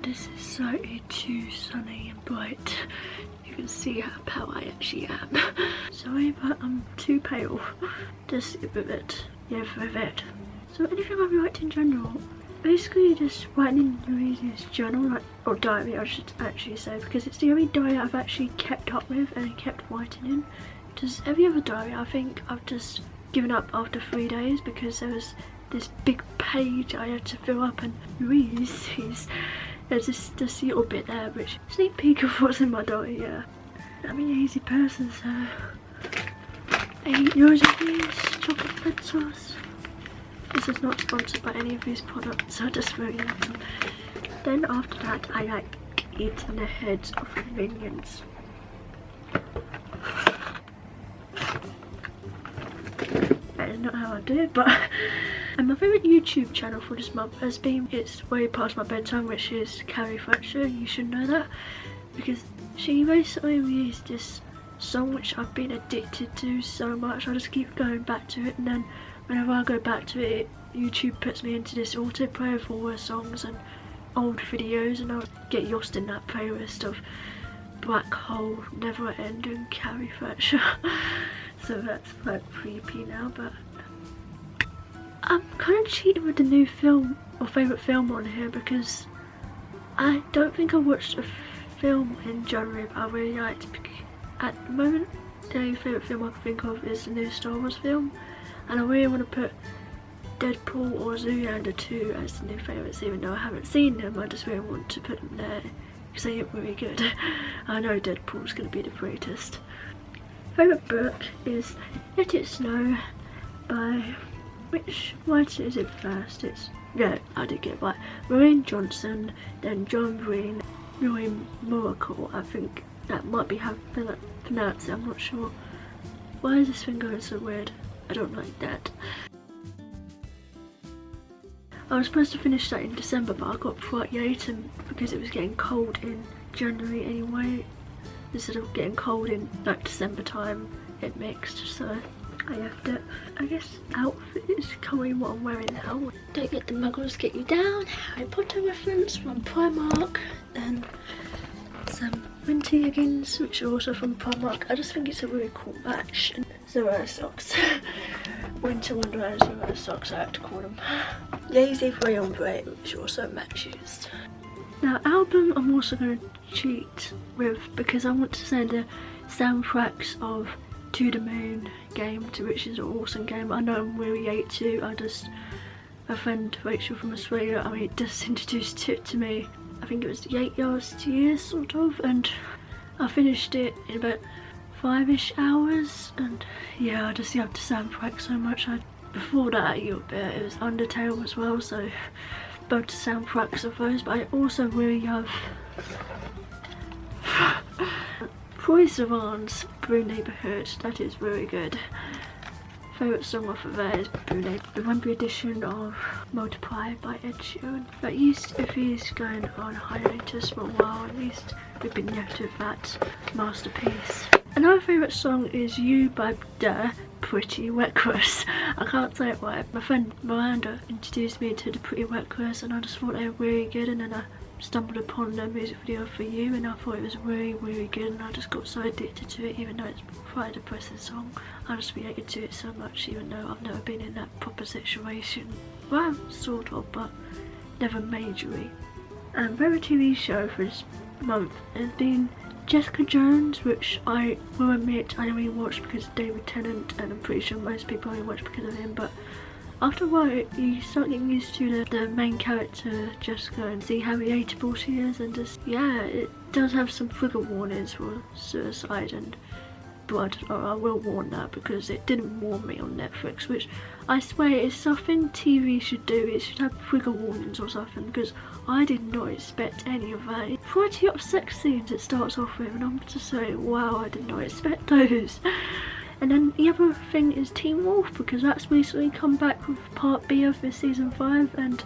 This is slightly too sunny and bright. You can see how pale I actually am. Sorry, but I'm too pale. Just with it. Yeah, with it. So anything I've liked in general, basically just writing in Louise's journal, like, or diary I should actually say, because it's the only diary I've actually kept up with and kept writing in. Just every other diary I think I've just given up after 3 days because there was this big page I had to fill up, and Louise, there's this little bit there which sneak peek of what's in my diary. Yeah, I'm an easy person, so €8 of these chocolate pretzels. This is not sponsored by any of these products, so I just really love them. Then after that I like eating the heads of the minions. That is not how I do it, but and my favourite YouTube channel for this month has been, it's way past my bedtime, which is Carrie Fletcher. You should know that, because she basically released this song which I've been addicted to so much. I just keep going back to it, and then whenever I go back to it, YouTube puts me into this autoplay of all her songs and old videos, and I'll get lost in that playlist of Black Hole, Never Ending, Carrie Fletcher. So that's quite creepy now, but I'm kind of cheating with the new film or favourite film on here, because I don't think I watched a film in January but I really liked. At the moment, the only favourite film I can think of is the new Star Wars film, and I really want to put Deadpool or Zoella 2 as the new favourites, even though I haven't seen them. I just really want to put them there because they look really good. I know Deadpool's going to be the greatest. Favourite book is Let It Snow by, which writer is it first? It's, yeah, I did get it right, Maureen Johnson, then John Green, Maureen Miracle. I think that might be how to pronounce it, I'm not sure. Why is this thing going so weird? I don't like that. I was supposed to finish that in December, but I got quite late, and because it was getting cold in January anyway, instead of getting cold in like December time, it mixed, so I left it. I guess outfit is currently what I'm wearing now. Don't Let the Muggles Get You Down, Harry Potter reference from Primark, and some winter leggings which are also from Primark. I just think it's a really cool match. And Zoella socks. Winter Wonderland Zoella socks, I have to call them. Lazy Grey Ombre, which also matches. Now album I'm also going to cheat with, because I want to send the soundtracks of To the Moon game, which is an awesome game. I know I'm really late to. My friend Rachel from Australia, just introduced it to me. I think it was the 8 last year sort of, and I finished it in about 5ish hours, and yeah, I just love the soundtrack so much. Before that a little bit, it was Undertale as well, so both the soundtracks of those, but I also really love Troye Sivan's Blue Neighbourhood. That is really good. Favourite song off of there is Blue Neighbourhood, the Wembley edition of Multiply by Ed Sheeran. At least if he's going on hiatus for a while, at least we've been left with that masterpiece. Another favourite song is You by the Pretty Reckless. I can't say it right. My friend Miranda introduced me to the Pretty Reckless, and I just thought they were really good, and then I stumbled upon their music video for You, and I thought it was really, really good, and I just got so addicted to it, even though it's quite a depressing song. I just related to it so much, even though I've never been in that proper situation. Well, sort of, but never majorly. And favourite TV show for this month has been Jessica Jones, which I will admit I only watched because of David Tennant, and I'm pretty sure most people only watch because of him, but after a while you start getting used to the main character Jessica and see how relatable she is, and just, yeah, it does have some trigger warnings for suicide and blood. I will warn that because it didn't warn me on Netflix, which I swear is something TV should do. It should have trigger warnings or something, because I did not expect any of that. Quite a lot of sex scenes it starts off with, and I'm just saying, wow, I did not expect those. And then the other thing is Teen Wolf, because that's recently come back with part B of this season 5, and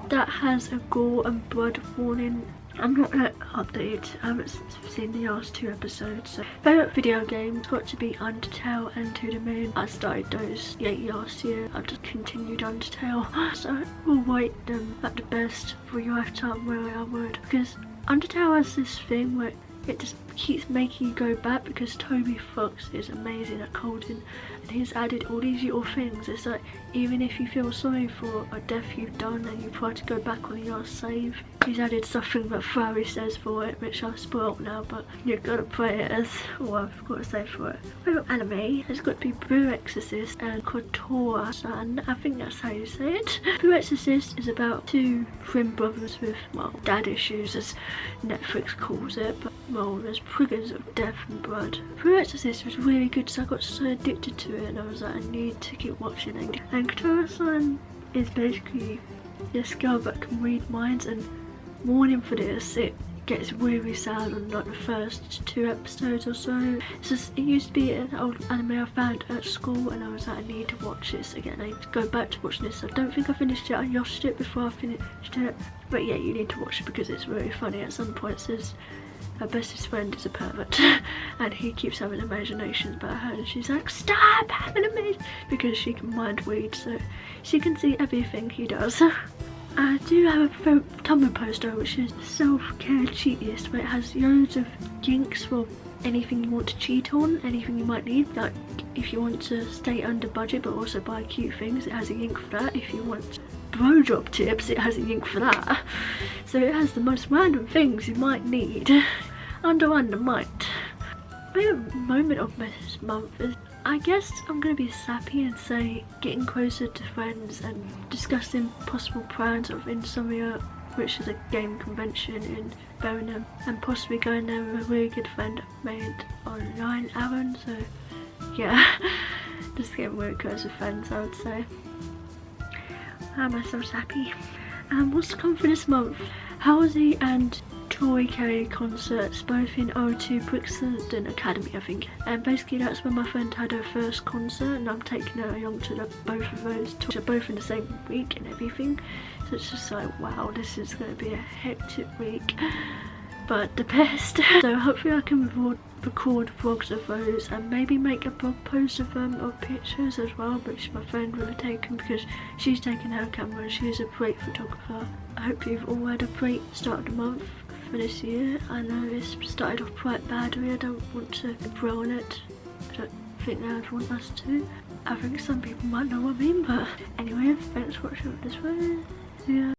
that has a gore and blood warning. I'm not that updated, I haven't seen the last 2 episodes. So favourite video games got to be Undertale and To The Moon. I started those late last year, I've just continued Undertale. So we'll rate them at the best for your lifetime where I would. Because Undertale has this thing where it just keeps making you go back, because Toby Fox is amazing at coding and he's added all these little things. It's like, even if you feel sorry for a death you've done and you try to go back on your save, he's added something that Flurry says for it, which I've spoiled now, but you've got to play it as all I've got to say for it. Favorite anime has got to be Blue Exorcist and Kotora-san, I think that's how you say it. Blue Exorcist is about 2 twin brothers with, well, dad issues as Netflix calls it, but well, there's triggers of death and blood. Blue Exorcist was really good, so I got so addicted to it and I was like, I need to keep watching it. And Kotora-san is basically this girl that can read minds, and warning for this, it gets really sad on like the first 2 episodes or so. It's just, it used to be an old anime I found at school and I was like, I need to watch this again, I need to go back to watching this. I don't think I finished it, I watched it before I finished it, but yeah, you need to watch it because it's really funny. At some point it says her bestest friend is a pervert and he keeps having imaginations about her and she's like, stop having imaginations, because she can mind read, so she can see everything he does. I do have a Tumblr poster which is self-care cheat list, where it has loads of links for anything you want to cheat on, anything you might need, like if you want to stay under budget but also buy cute things, it has a link for that. If you want blowjob tips, it has a link for that. So it has the most random things you might need under might. My favourite moment of this month is, I guess I'm going to be sappy and say getting closer to friends and discussing possible plans of Insomnia, which is a game convention in Birmingham, and possibly going there with a really good friend I've made online, Aaron. So yeah, just getting really close with friends, I would say. Why am I so sappy? And what's to come for this month? Halsey and Tori Kelly concerts, both in O2 Brixton Academy, I think. And basically that's when my friend had her first concert and I'm taking her along to both of those, which are both in the same week and everything. So it's just like, wow, this is going to be a hectic week, but the best. So hopefully I can record vlogs of those and maybe make a blog post of them, of pictures as well, which my friend will have taken because she's taken her camera and she's a great photographer. I hope you've all had a great start of the month for this year. I know it's started off quite badly, I don't want to dwell on it, I don't think they would want us to. I think some people might know what I mean, but anyway, thanks for watching this one. Yeah.